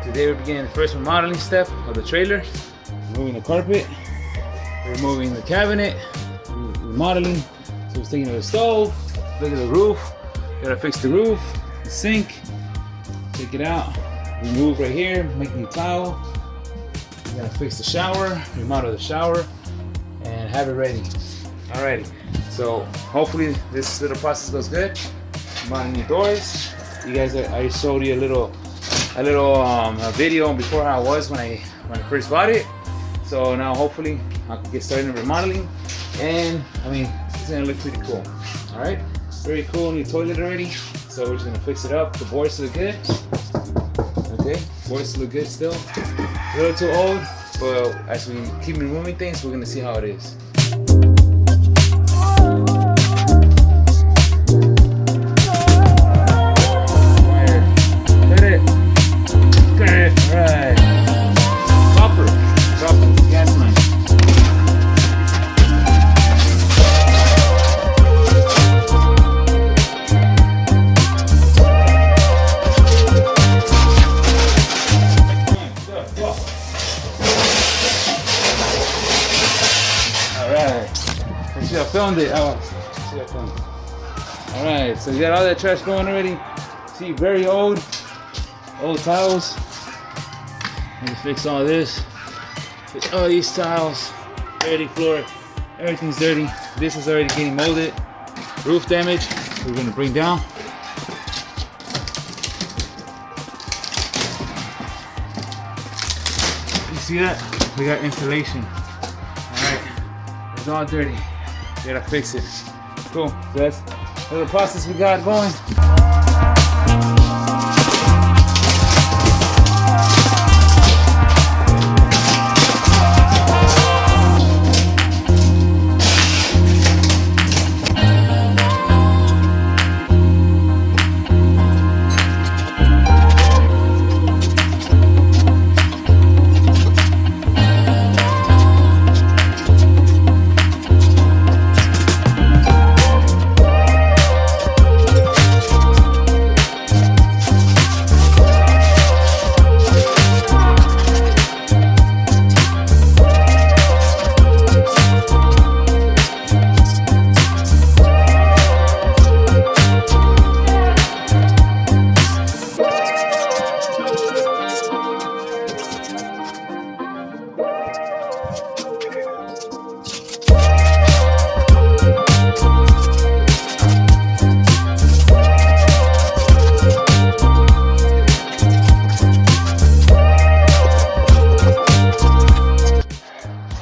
Today we're beginning the first remodeling step of the trailer. Removing the carpet, removing the cabinet, remodeling. So we're taking the stove, look at the roof. Gotta fix the roof, the sink, take it out, remove right here, make new tile. We gotta fix the shower, remodel the shower, and have it ready. Alrighty, so hopefully this little process goes good. Remodeling the doors. You guys, I showed you a little video before how it was when I first bought it. So now hopefully I can get started in remodeling, and I mean it's gonna look pretty cool. All right, very cool new toilet already. So we're just gonna fix it up. The boards look good. Okay, boards look good still. A little too old, but as we keep removing things, we're gonna see how it is. Alright. Copper, gas line. Alright. I should have filmed it. Alright, so you got all that trash going already. See, very old tiles. I'm gonna fix all this. Fix all these tiles. Dirty floor. Everything's dirty. This is already getting molded. Roof damage. We're gonna bring down. You see that? We got insulation. Alright. It's all dirty. We gotta fix it. Cool. So that's the process we got going.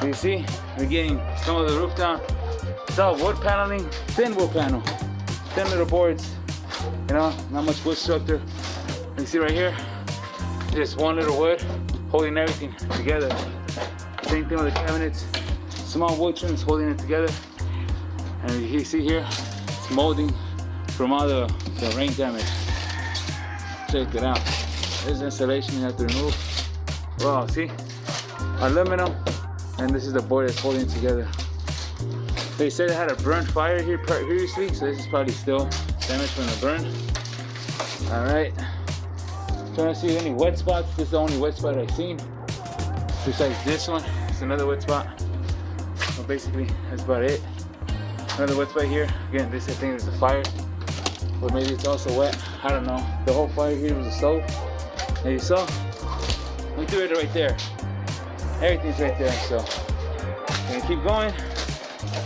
You see, we're getting some of the roof down. It's all wood paneling, thin wood panel, thin little boards. You know, not much wood structure. You see right here, just one little wood holding everything together. Same thing with the cabinets, small wood trims holding it together. And you see here, it's molding from all the rain damage. Check it out. There's insulation you have to remove. Wow, see, aluminum. And this is the board that's holding it together. They said it had a burnt fire here previously, so this is probably still damage from the burn. All right. Trying to see any wet spots. This is the only wet spot I've seen. Besides this one, it's another wet spot. So basically, that's about it. Another wet spot here. Again, this I think is a fire, but maybe it's also wet. I don't know. The whole fire here was a stove. As you saw, we threw it right there. Everything's right there, so we're gonna keep going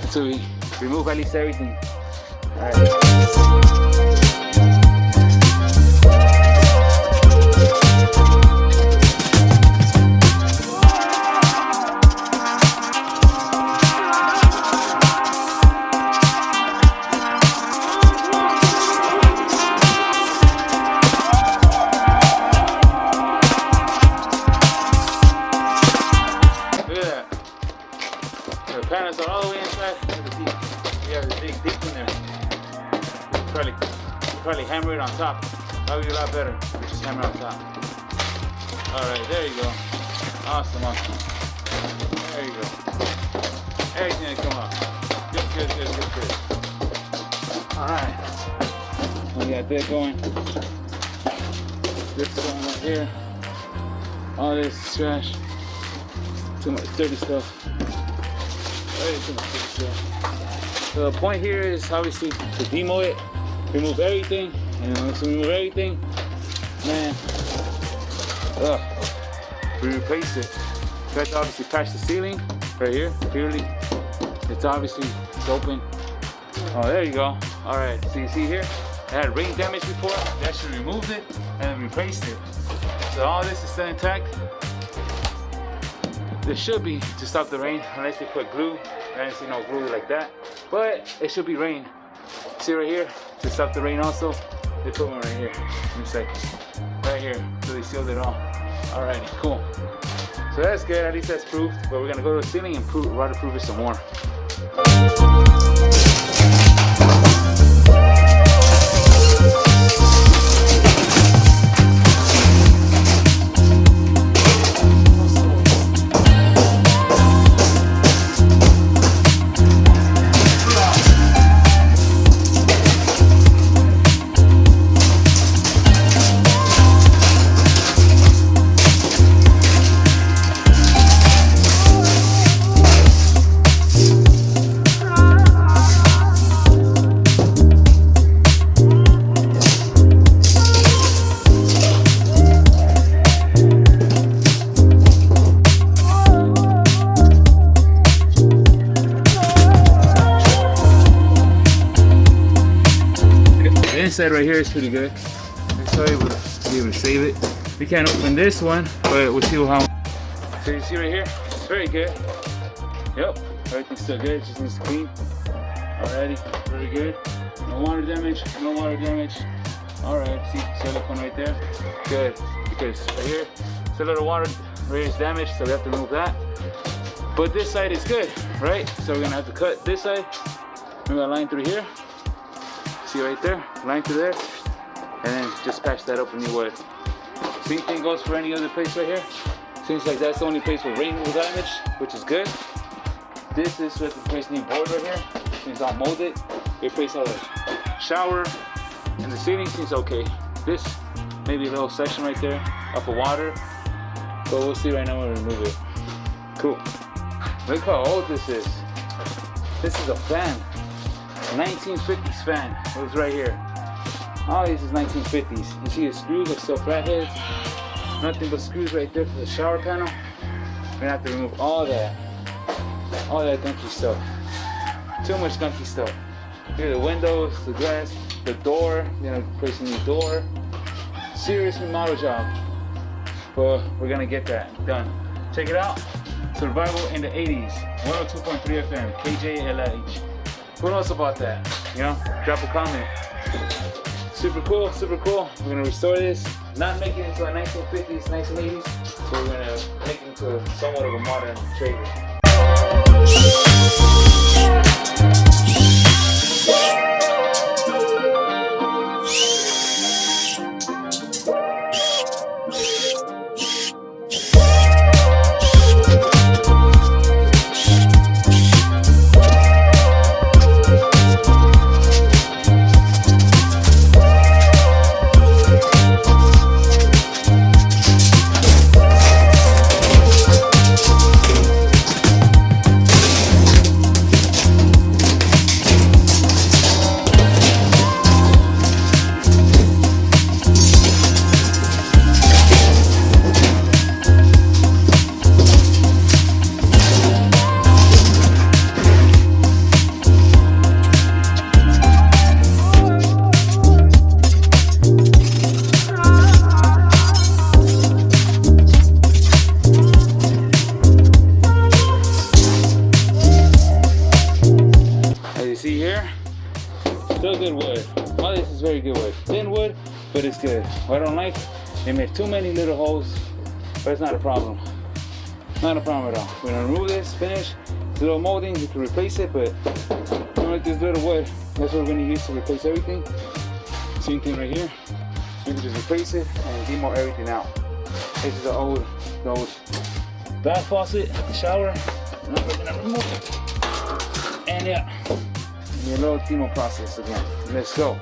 until we remove at least everything. All right. The panels are all the way inside. We have the big deep in there. Probably hammer it on top. That would be a lot better. We just hammer on top. Alright, there you go. Awesome. There you go. Everything will come up. Good. Alright. We got that going. This going right here. All this is trash. Too much dirty stuff. Way too much dirty stuff. So the point here is obviously to demo it, remove everything, and once we remove everything, man, we replace it. We have to obviously patch the ceiling right here, clearly. It's obviously open. Oh, there you go. All right, so you see here, it had rain damage before. They actually removed it and replaced it. So all this is still intact. There should be to stop the rain, unless they put glue. I didn't see no glue like that, but it should be rain. See right here, to stop the rain also, they put one right here. Let me see, right here, so they sealed it all. Alrighty, cool. So that's good, at least that's proof. But we're gonna go to the ceiling and waterproof it some more. Inside right here is pretty good. So able to be able to save it. We can't open this one, but we'll see how. So you see right here, it's very good. Yep, everything's still good. Just needs to clean. Alrighty, very good. No water damage. No water damage. All right, see silicone right there. Good, because right here, it's a little water raised damage, so we have to remove that. But this side is good, right? So we're gonna have to cut this side. We're gonna line through here. See right there, line through there, and then just patch that up with new wood. Same thing goes for any other place right here. Seems like that's the only place where rain will damage, which is good. This is what the place needs board right here. Seems all molded. We replace all the shower, and the ceiling seems okay. This maybe a little section right there up of water, but we'll see right now when we remove it. Cool. Look how old this is. This is a fan. 1950s fan. It was right here. All these is 1950s. You see the screws are still flatheads. Nothing but screws right there for the shower panel. We're gonna have to remove all that gunky stuff. Too much gunky stuff. Here are the windows, the glass, the door. We're gonna place a new door. Serious remodel job. But we're gonna get that done. Check it out. Survival in the 80s. 102.3 FM. KJLH. Who knows about that? You know, drop a comment. Super cool, super cool. We're gonna restore this, not make it into a 1950s, 1980s, so we're gonna make it into somewhat of a modern trailer. See here, still good wood. All this is very good wood. Thin wood, but it's good. What I don't like, they made too many little holes, but it's not a problem. Not a problem at all. We're gonna remove this, finish. It's a little molding, you can replace it, but I don't like this little wood. That's what we're gonna use to replace everything. Same thing right here. We can just replace it and demo everything out. This is the old bath faucet, the shower. And we're gonna remove it. And yeah. A little demo process again. Let's go.